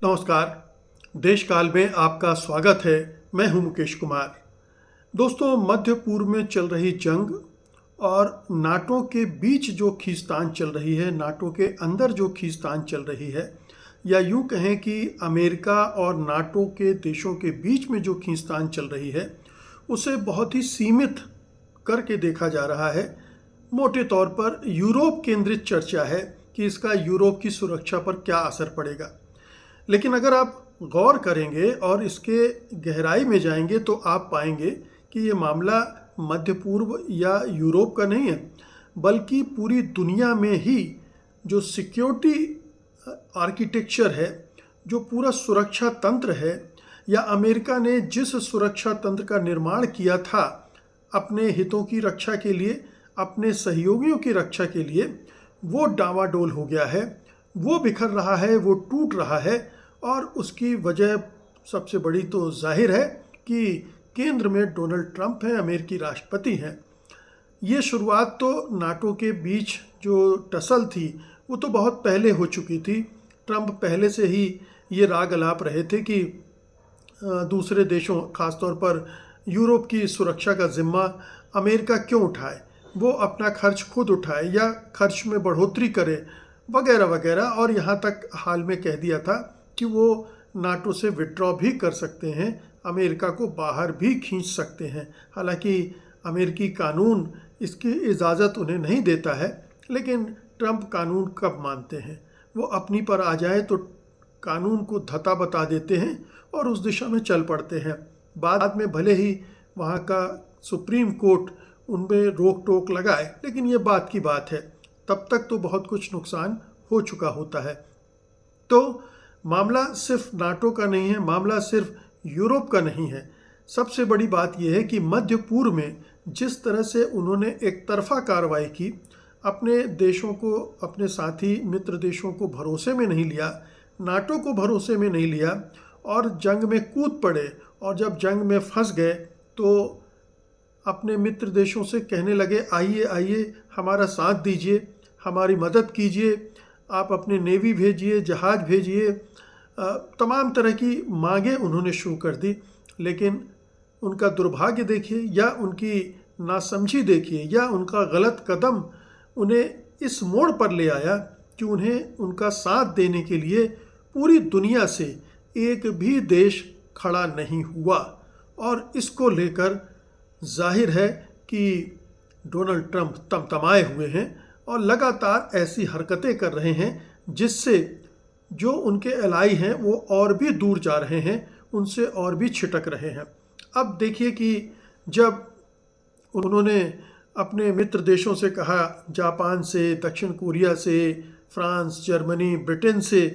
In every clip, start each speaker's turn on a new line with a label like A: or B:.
A: नमस्कार। देश काल में आपका स्वागत है। मैं हूं मुकेश कुमार। दोस्तों, मध्य पूर्व में चल रही जंग और नाटो के बीच जो खींचतान चल रही है, नाटो के अंदर जो खींचतान चल रही है, या यूं कहें कि अमेरिका और नाटो के देशों के बीच में जो खींचतान चल रही है, उसे बहुत ही सीमित करके देखा जा रहा है। मोटे तौर पर यूरोप केंद्रित चर्चा है कि इसका यूरोप की सुरक्षा पर क्या असर पड़ेगा। लेकिन अगर आप गौर करेंगे और इसके गहराई में जाएंगे तो आप पाएंगे कि ये मामला मध्य पूर्व या यूरोप का नहीं है, बल्कि पूरी दुनिया में ही जो सिक्योरिटी आर्किटेक्चर है, जो पूरा सुरक्षा तंत्र है, या अमेरिका ने जिस सुरक्षा तंत्र का निर्माण किया था अपने हितों की रक्षा के लिए, अपने सहयोगियों की रक्षा के लिए, वो डावाडोल हो गया है, वो बिखर रहा है, वो टूट रहा है। और उसकी वजह सबसे बड़ी तो जाहिर है कि केंद्र में डोनाल्ड ट्रंप हैं, अमेरिकी राष्ट्रपति हैं। ये शुरुआत तो नाटो के बीच जो टसल थी वो तो बहुत पहले हो चुकी थी। ट्रंप पहले से ही ये राग अलाप रहे थे कि दूसरे देशों, खासतौर पर यूरोप की सुरक्षा का जिम्मा अमेरिका क्यों उठाए, वो अपना खर्च खुद उठाए या खर्च में बढ़ोतरी करे, वगैरह वगैरह। और यहाँ तक हाल में कह दिया था कि वो नाटो से विड्रॉ भी कर सकते हैं, अमेरिका को बाहर भी खींच सकते हैं। हालांकि अमेरिकी कानून इसकी इजाज़त उन्हें नहीं देता है, लेकिन ट्रंप कानून कब मानते हैं। वो अपनी पर आ जाए तो कानून को धता बता देते हैं और उस दिशा में चल पड़ते हैं। बाद में भले ही वहाँ का सुप्रीम कोर्ट उनमें रोक टोक लगाए, लेकिन ये बात की बात है, तब तक तो बहुत कुछ नुकसान हो चुका होता है। तो मामला सिर्फ नाटो का नहीं है, मामला सिर्फ यूरोप का नहीं है। सबसे बड़ी बात यह है कि मध्य पूर्व में जिस तरह से उन्होंने एक तरफा कार्रवाई की, अपने देशों को, अपने साथी मित्र देशों को भरोसे में नहीं लिया, नाटो को भरोसे में नहीं लिया और जंग में कूद पड़े। और जब जंग में फंस गए तो अपने मित्र देशों से कहने लगे, आइए आइए हमारा साथ दीजिए, हमारी मदद कीजिए, आप अपने नेवी भेजिए, जहाज़ भेजिए, तमाम तरह की मांगें उन्होंने शुरू कर दी। लेकिन उनका दुर्भाग्य देखिए, या उनकी नासमझी देखिए, या उनका गलत कदम उन्हें इस मोड़ पर ले आया कि उन्हें उनका साथ देने के लिए पूरी दुनिया से एक भी देश खड़ा नहीं हुआ। और इसको लेकर जाहिर है कि डोनाल्ड ट्रंप तमतमाए हुए हैं और लगातार ऐसी हरकतें कर रहे हैं जिससे जो उनके एलाई हैं वो और भी दूर जा रहे हैं, उनसे और भी छिटक रहे हैं। अब देखिए कि जब उन्होंने अपने मित्र देशों से कहा, जापान से, दक्षिण कोरिया से, फ्रांस, जर्मनी, ब्रिटेन से,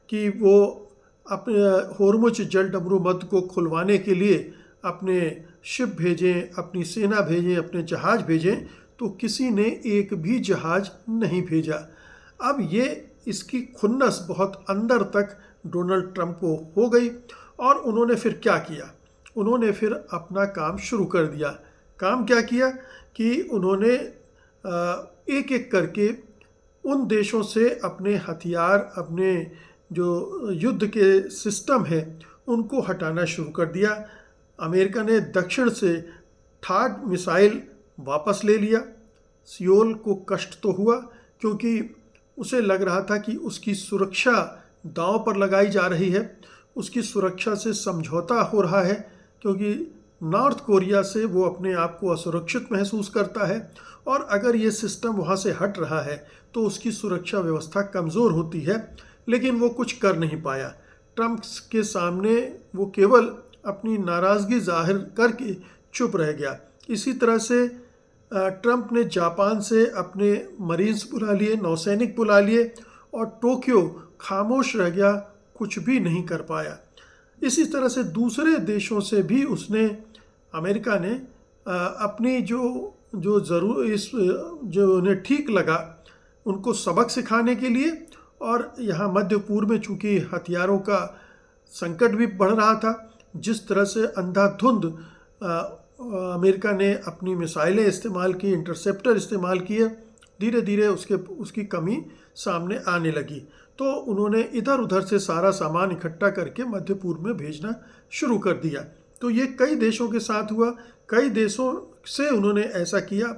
A: कि वो अपने होर्मुज जलडमरू मध्य को खुलवाने के लिए अपने शिप भेजें, अपनी सेना भेजें, अपने जहाज़ भेजें, तो किसी ने एक भी जहाज़ नहीं भेजा। अब ये इसकी खुन्नस बहुत अंदर तक डोनाल्ड ट्रंप को हो गई और उन्होंने फिर क्या किया, उन्होंने फिर अपना काम शुरू कर दिया। काम क्या किया कि उन्होंने एक एक करके उन देशों से अपने हथियार, अपने जो युद्ध के सिस्टम है, उनको हटाना शुरू कर दिया। अमेरिका ने दक्षिण से थाड मिसाइल वापस ले लिया। सियोल को कष्ट तो हुआ क्योंकि उसे लग रहा था कि उसकी सुरक्षा दांव पर लगाई जा रही है, उसकी सुरक्षा से समझौता हो रहा है, क्योंकि नॉर्थ कोरिया से वो अपने आप को असुरक्षित महसूस करता है और अगर ये सिस्टम वहाँ से हट रहा है तो उसकी सुरक्षा व्यवस्था कमज़ोर होती है। लेकिन वो कुछ कर नहीं पाया। ट्रंप के सामने वो केवल अपनी नाराज़गी जाहिर करके चुप रह गया। इसी तरह से ट्रंप ने जापान से अपने मरीन्स बुला लिए, नौसैनिक बुला लिए और टोक्यो खामोश रह गया, कुछ भी नहीं कर पाया। इसी तरह से दूसरे देशों से भी उसने, अमेरिका ने अपनी जो उन्हें ठीक लगा उनको सबक सिखाने के लिए, और यहाँ मध्य पूर्व में चूँकि हथियारों का संकट भी बढ़ रहा था, जिस तरह से अंधाधुंध अमेरिका ने अपनी मिसाइलें इस्तेमाल की, इंटरसेप्टर इस्तेमाल किए, धीरे धीरे उसकी कमी सामने आने लगी। तो उन्होंने इधर उधर से सारा सामान इकट्ठा करके मध्य पूर्व में भेजना शुरू कर दिया। तो ये कई देशों के साथ हुआ, कई देशों से उन्होंने ऐसा किया,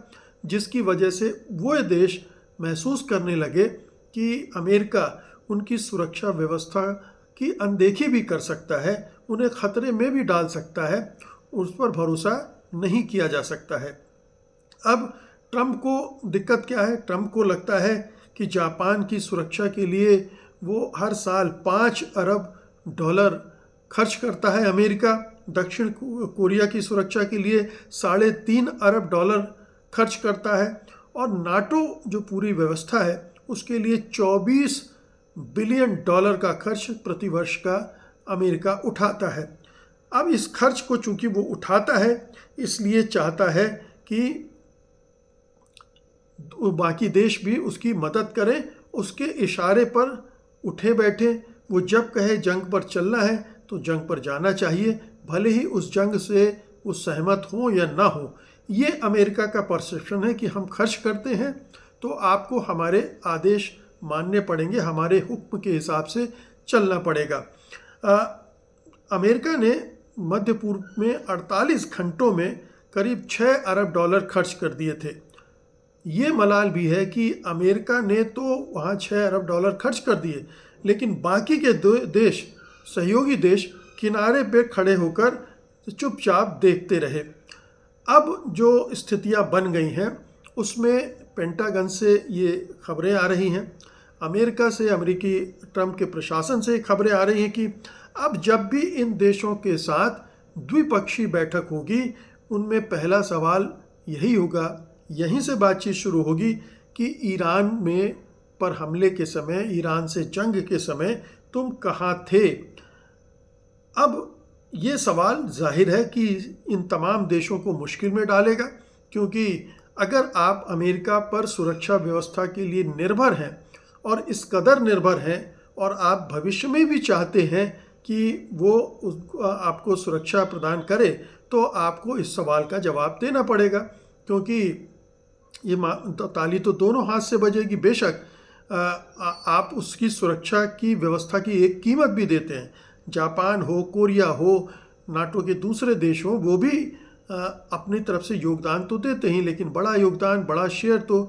A: जिसकी वजह से वो देश महसूस करने लगे कि अमेरिका उनकी सुरक्षा व्यवस्था की अनदेखी भी कर सकता है, उन्हें खतरे में भी डाल सकता है, उस पर भरोसा नहीं किया जा सकता है। अब ट्रंप को दिक्कत क्या है? ट्रंप को लगता है कि जापान की सुरक्षा के लिए वो हर साल $5 अरब खर्च करता है अमेरिका, दक्षिण कोरिया की सुरक्षा के लिए $3.5 अरब खर्च करता है, और नाटो जो पूरी व्यवस्था है उसके लिए $24 बिलियन का खर्च प्रतिवर्ष का अमेरिका उठाता है। अब इस खर्च को चूंकि वो उठाता है, इसलिए चाहता है कि बाकी देश भी उसकी मदद करें, उसके इशारे पर उठे बैठे। वो जब कहे जंग पर चलना है तो जंग पर जाना चाहिए, भले ही उस जंग से वो सहमत हो या ना हो। ये अमेरिका का परसेप्शन है कि हम खर्च करते हैं तो आपको हमारे आदेश मानने पड़ेंगे, हमारे हुक्म के हिसाब से चलना पड़ेगा। अमेरिका ने मध्य पूर्व में 48 घंटों में करीब $6 अरब खर्च कर दिए थे। ये मलाल भी है कि अमेरिका ने तो वहाँ $6 अरब खर्च कर दिए, लेकिन बाकी के देश, सहयोगी देश किनारे पे खड़े होकर चुपचाप देखते रहे। अब जो स्थितियाँ बन गई हैं उसमें पेंटागन से ये खबरें आ रही हैं, अमेरिका से, अमेरिकी ट्रंप के प्रशासन से खबरें आ रही हैं कि अब जब भी इन देशों के साथ द्विपक्षीय बैठक होगी, उनमें पहला सवाल यही होगा, यहीं से बातचीत शुरू होगी कि ईरान में पर हमले के समय, ईरान से जंग के समय तुम कहाँ थे। अब ये सवाल जाहिर है कि इन तमाम देशों को मुश्किल में डालेगा, क्योंकि अगर आप अमेरिका पर सुरक्षा व्यवस्था के लिए निर्भर हैं और इस कदर निर्भर हैं और आप भविष्य में भी चाहते हैं कि वो आपको सुरक्षा प्रदान करे, तो आपको इस सवाल का जवाब देना पड़ेगा, क्योंकि ये ताली तो दोनों हाथ से बजेगी। बेशक आप उसकी सुरक्षा की व्यवस्था की एक कीमत भी देते हैं। जापान हो, कोरिया हो, नाटो के दूसरे देश हो, वो भी अपनी तरफ से योगदान तो देते हैं, लेकिन बड़ा योगदान, बड़ा शेयर तो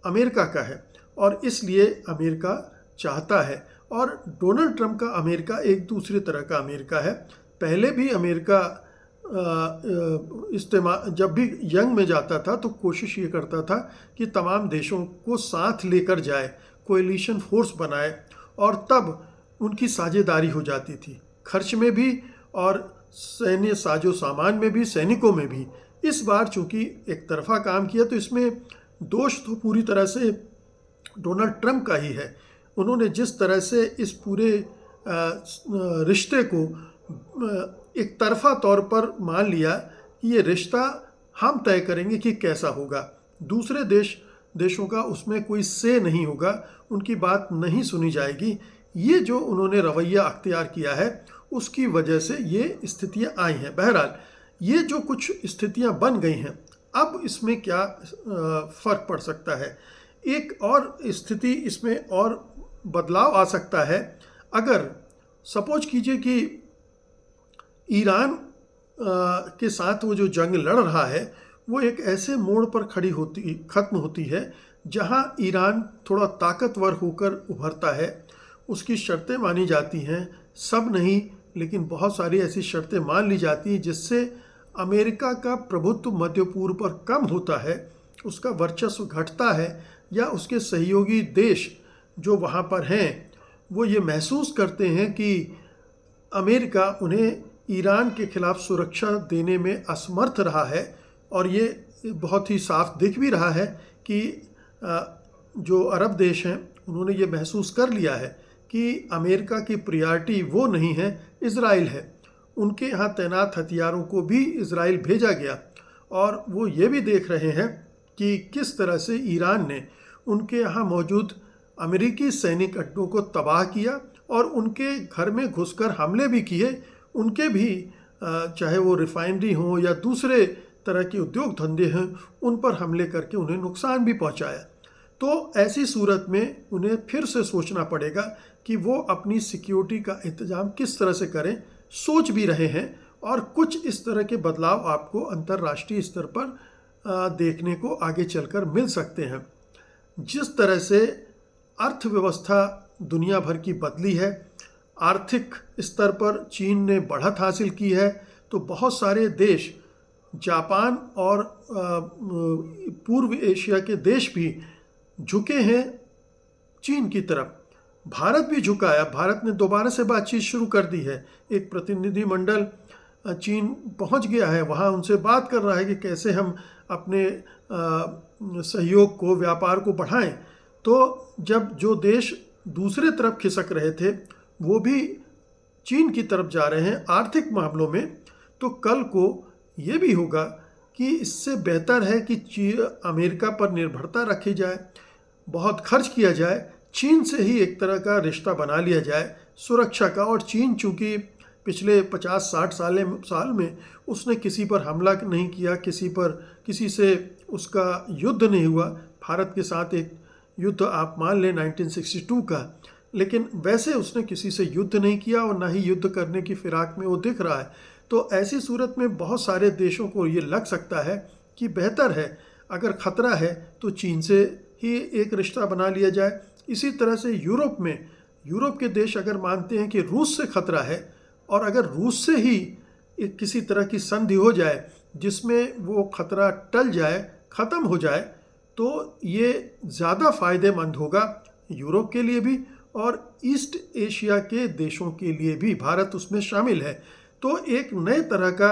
A: अमेरिका का है, और इसलिए अमेरिका चाहता है। और डोनाल्ड ट्रंप का अमेरिका एक दूसरे तरह का अमेरिका है। पहले भी अमेरिका जब भी यंग में जाता था तो कोशिश ये करता था कि तमाम देशों को साथ लेकर जाए, कोएलिशन फोर्स बनाए, और तब उनकी साझेदारी हो जाती थी, खर्च में भी और सैन्य साजो सामान में भी, सैनिकों में भी। इस बार चूंकि एक तरफा काम किया तो इसमें दोष तो पूरी तरह से डोनाल्ड ट्रंप का ही है। उन्होंने जिस तरह से इस पूरे रिश्ते को एक तरफा तौर पर मान लिया कि ये रिश्ता हम तय करेंगे कि कैसा होगा, दूसरे देशों का उसमें कोई से नहीं होगा, उनकी बात नहीं सुनी जाएगी। ये जो उन्होंने रवैया अख्तियार किया है उसकी वजह से ये स्थितियां आई हैं। बहरहाल ये जो कुछ स्थितियां बन गई हैं, अब इसमें क्या फ़र्क पड़ सकता है? एक और स्थिति इसमें और बदलाव आ सकता है। अगर सपोज कीजिए कि ईरान के साथ वो जो जंग लड़ रहा है वो एक ऐसे मोड़ पर ख़त्म होती है जहां ईरान थोड़ा ताकतवर होकर उभरता है, उसकी शर्तें मानी जाती हैं, सब नहीं लेकिन बहुत सारी ऐसी शर्तें मान ली जाती हैं जिससे अमेरिका का प्रभुत्व मध्य पूर्व पर कम होता है, उसका वर्चस्व घटता है, या उसके सहयोगी देश जो वहाँ पर हैं वो ये महसूस करते हैं कि अमेरिका उन्हें ईरान के खिलाफ सुरक्षा देने में असमर्थ रहा है। और ये बहुत ही साफ दिख भी रहा है कि जो अरब देश हैं उन्होंने ये महसूस कर लिया है कि अमेरिका की प्रायोरिटी वो नहीं है, इज़राइल है। उनके यहाँ तैनात हथियारों को भी इज़राइल भेजा गया, और वो ये भी देख रहे हैं कि किस तरह से ईरान ने उनके यहाँ मौजूद अमेरिकी सैनिक अड्डों को तबाह किया और उनके घर में घुसकर हमले भी किए। उनके भी चाहे वो रिफाइनरी हो या दूसरे तरह के उद्योग धंधे हैं, उन पर हमले करके उन्हें नुकसान भी पहुंचाया। तो ऐसी सूरत में उन्हें फिर से सोचना पड़ेगा कि वो अपनी सिक्योरिटी का इंतजाम किस तरह से करें। सोच भी रहे हैं और कुछ इस तरह के बदलाव आपको अंतर्राष्ट्रीय स्तर पर देखने को आगे चलकर मिल सकते हैं। जिस तरह से अर्थव्यवस्था दुनिया भर की बदली है, आर्थिक स्तर पर चीन ने बढ़त हासिल की है, तो बहुत सारे देश, जापान और पूर्व एशिया के देश भी झुके हैं चीन की तरफ। भारत भी झुका है। भारत ने दोबारा से बातचीत शुरू कर दी है। एक प्रतिनिधिमंडल चीन पहुंच गया है, वहाँ उनसे बात कर रहा है कि कैसे हम अपने सहयोग को, व्यापार को बढ़ाएं। तो जब जो देश दूसरे तरफ खिसक रहे थे वो भी चीन की तरफ जा रहे हैं आर्थिक मामलों में, तो कल को ये भी होगा कि इससे बेहतर है कि अमेरिका पर निर्भरता रखी जाए, बहुत खर्च किया जाए, चीन से ही एक तरह का रिश्ता बना लिया जाए सुरक्षा का। और चीन चूँकि पिछले 50-60 साल में उसने किसी पर हमला नहीं किया, किसी से उसका युद्ध नहीं हुआ। भारत के साथ एक युद्ध आप मान लें 1962 का, लेकिन वैसे उसने किसी से युद्ध नहीं किया और ना ही युद्ध करने की फिराक में वो दिख रहा है। तो ऐसी सूरत में बहुत सारे देशों को ये लग सकता है कि बेहतर है, अगर ख़तरा है तो चीन से ही एक रिश्ता बना लिया जाए। इसी तरह से यूरोप के देश अगर मानते हैं कि रूस से खतरा है और अगर रूस से ही एक किसी तरह की संधि हो जाए जिसमें वो खतरा टल जाए, ख़त्म हो जाए, तो ये ज़्यादा फ़ायदेमंद होगा यूरोप के लिए भी और ईस्ट एशिया के देशों के लिए भी। भारत उसमें शामिल है। तो एक नए तरह का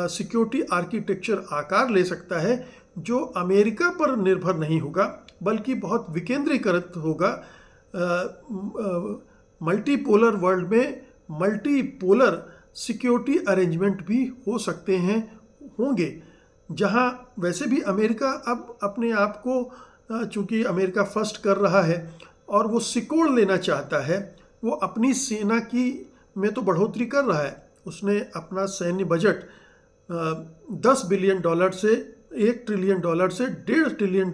A: सिक्योरिटी आर्किटेक्चर आकार ले सकता है जो अमेरिका पर निर्भर नहीं होगा बल्कि बहुत विकेंद्रीकृत होगा। मल्टीपोलर वर्ल्ड में मल्टीपोलर सिक्योरिटी अरेंजमेंट भी हो सकते हैं, होंगे, जहां वैसे भी अमेरिका अब अपने आप को चूंकि अमेरिका फर्स्ट कर रहा है और वो सिकोड़ लेना चाहता है, वो अपनी सेना की में तो बढ़ोतरी कर रहा है। उसने अपना सैन्य बजट $10 बिलियन से $1 ट्रिलियन से $1.5 ट्रिलियन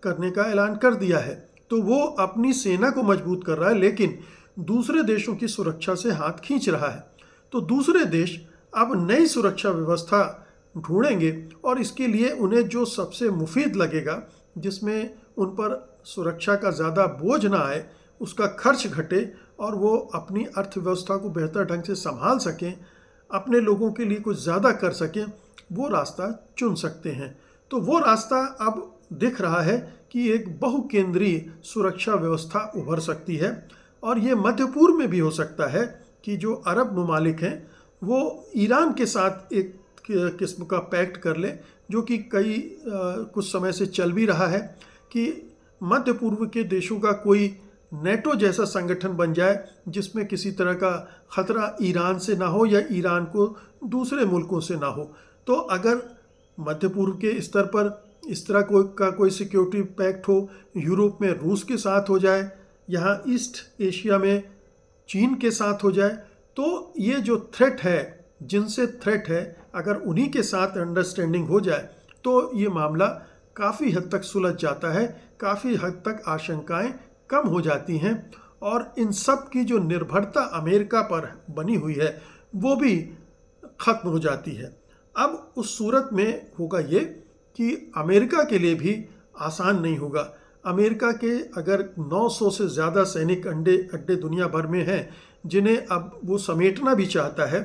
A: करने का ऐलान कर दिया है। तो वो अपनी सेना को मजबूत कर रहा है, लेकिन दूसरे देशों की सुरक्षा से हाथ खींच रहा है। तो दूसरे देश अब नई सुरक्षा व्यवस्था ढूंढेंगे और इसके लिए उन्हें जो सबसे मुफीद लगेगा, जिसमें उन पर सुरक्षा का ज़्यादा बोझ ना आए, उसका खर्च घटे और वो अपनी अर्थव्यवस्था को बेहतर ढंग से संभाल सकें, अपने लोगों के लिए कुछ ज़्यादा कर सकें, वो रास्ता चुन सकते हैं। तो वो रास्ता अब दिख रहा है कि एक बहुकेंद्रीय सुरक्षा व्यवस्था उभर सकती है और ये मध्य पूर्व में भी हो सकता है कि जो अरब ममालिक हैं वो ईरान के साथ एक किस्म का पैक्ट कर ले, जो कि कुछ समय से चल भी रहा है कि मध्य पूर्व के देशों का कोई नेटो जैसा संगठन बन जाए जिसमें किसी तरह का ख़तरा ईरान से ना हो या ईरान को दूसरे मुल्कों से ना हो। तो अगर मध्य पूर्व के स्तर पर इस तरह कोई सिक्योरिटी पैक्ट हो, यूरोप में रूस के साथ हो जाए, यहाँ ईस्ट एशिया में चीन के साथ हो जाए, तो ये जो थ्रेट है, जिनसे थ्रेट है, अगर उन्हीं के साथ अंडरस्टैंडिंग हो जाए तो ये मामला काफ़ी हद तक सुलझ जाता है, काफ़ी हद तक आशंकाएं कम हो जाती हैं और इन सब की जो निर्भरता अमेरिका पर बनी हुई है वो भी ख़त्म हो जाती है। अब उस सूरत में होगा ये कि अमेरिका के लिए भी आसान नहीं होगा। अमेरिका के अगर 900 से ज़्यादा सैनिक अड्डे दुनिया भर में हैं जिन्हें अब वो समेटना भी चाहता है,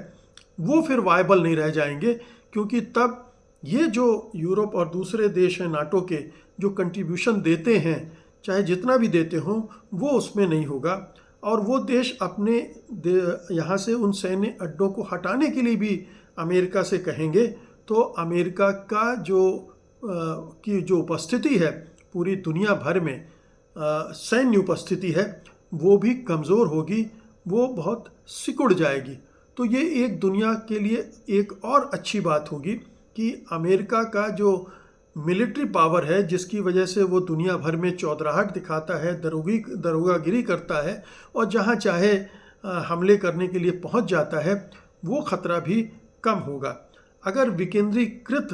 A: वो फिर वायबल नहीं रह जाएंगे, क्योंकि तब ये जो यूरोप और दूसरे देश हैं नाटो के, जो कंट्रीब्यूशन देते हैं, चाहे जितना भी देते हों, वो उसमें नहीं होगा और वो देश अपने यहाँ से उन सैन्य अड्डों को हटाने के लिए भी अमेरिका से कहेंगे। तो अमेरिका का जो उपस्थिति है पूरी दुनिया भर में, सैन्य उपस्थिति है, वो भी कमज़ोर होगी, वो बहुत सिकुड़ जाएगी। तो ये एक दुनिया के लिए एक और अच्छी बात होगी कि अमेरिका का जो मिलिट्री पावर है, जिसकी वजह से वो दुनिया भर में चौधराहट दिखाता है, दरोगागिरी करता है और जहाँ चाहे हमले करने के लिए पहुँच जाता है, वो ख़तरा भी कम होगा। अगर विकेंद्रीकृत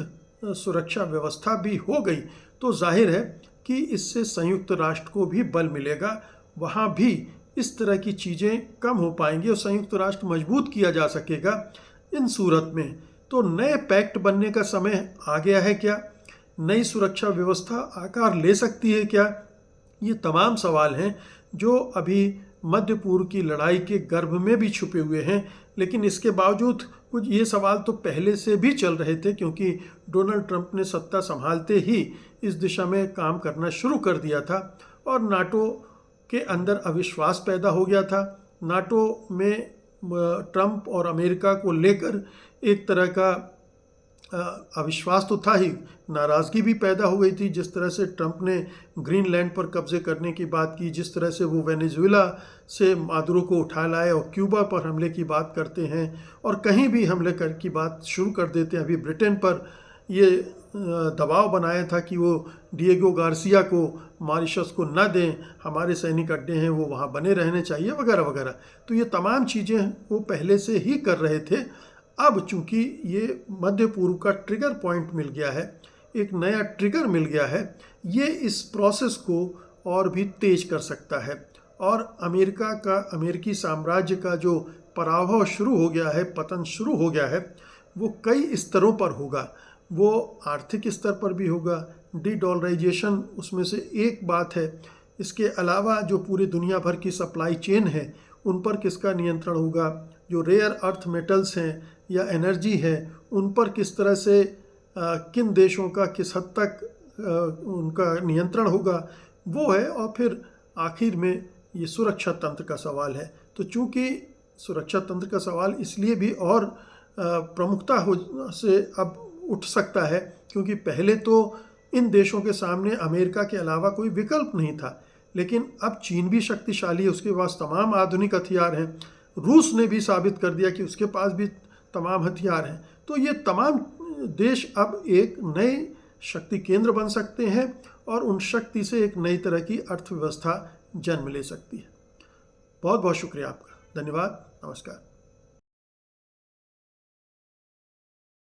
A: सुरक्षा व्यवस्था भी हो गई तो जाहिर है कि इससे संयुक्त राष्ट्र को भी बल मिलेगा, वहाँ भी इस तरह की चीज़ें कम हो पाएंगी और संयुक्त राष्ट्र मजबूत किया जा सकेगा। इन सूरत में तो नए पैक्ट बनने का समय आ गया है क्या? नई सुरक्षा व्यवस्था आकार ले सकती है क्या? ये तमाम सवाल हैं जो अभी मध्य पूर्व की लड़ाई के गर्भ में भी छुपे हुए हैं। लेकिन इसके बावजूद कुछ ये सवाल तो पहले से भी चल रहे थे, क्योंकि डोनाल्ड ट्रंप ने सत्ता संभालते ही इस दिशा में काम करना शुरू कर दिया था और नाटो के अंदर अविश्वास पैदा हो गया था। नाटो में ट्रंप और अमेरिका को लेकर एक तरह का अविश्वास तो था ही, नाराज़गी भी पैदा हो गई थी। जिस तरह से ट्रंप ने ग्रीनलैंड पर कब्जे करने की बात की, जिस तरह से वो वेनेजुएला से मादुरो को उठा लाए और क्यूबा पर हमले की बात करते हैं और कहीं भी हमले की बात शुरू कर देते हैं। अभी ब्रिटेन पर ये दबाव बनाया था कि वो डिएगो गार्सिया को मॉरिशस को न दें, हमारे सैनिक अड्डे हैं वो वहाँ बने रहने चाहिए वगैरह वगैरह। तो ये तमाम चीज़ें वो पहले से ही कर रहे थे। अब चूंकि ये मध्य पूर्व का ट्रिगर पॉइंट मिल गया है, एक नया ट्रिगर मिल गया है, ये इस प्रोसेस को और भी तेज कर सकता है और अमेरिकी साम्राज्य का जो पराभव शुरू हो गया है, पतन शुरू हो गया है, वो कई स्तरों पर होगा। वो आर्थिक स्तर पर भी होगा, डी-डॉलराइजेशन उसमें से एक बात है। इसके अलावा जो पूरी दुनिया भर की सप्लाई चेन है उन पर किसका नियंत्रण होगा, जो रेयर अर्थ मेटल्स हैं या एनर्जी है उन पर किस तरह से किन देशों का किस हद तक उनका नियंत्रण होगा, वो है। और फिर आखिर में ये सुरक्षा तंत्र का सवाल है। तो चूंकि सुरक्षा तंत्र का सवाल इसलिए भी और प्रमुखता से अब उठ सकता है क्योंकि पहले तो इन देशों के सामने अमेरिका के अलावा कोई विकल्प नहीं था, लेकिन अब चीन भी शक्तिशाली है, उसके पास तमाम आधुनिक हथियार हैं। रूस ने भी साबित कर दिया कि उसके पास भी तमाम हथियार हैं। तो ये तमाम देश अब एक नए शक्ति केंद्र बन सकते हैं और उन शक्ति से एक नई तरह की अर्थव्यवस्था जन्म ले सकती है। बहुत बहुत शुक्रिया आपका, धन्यवाद, नमस्कार।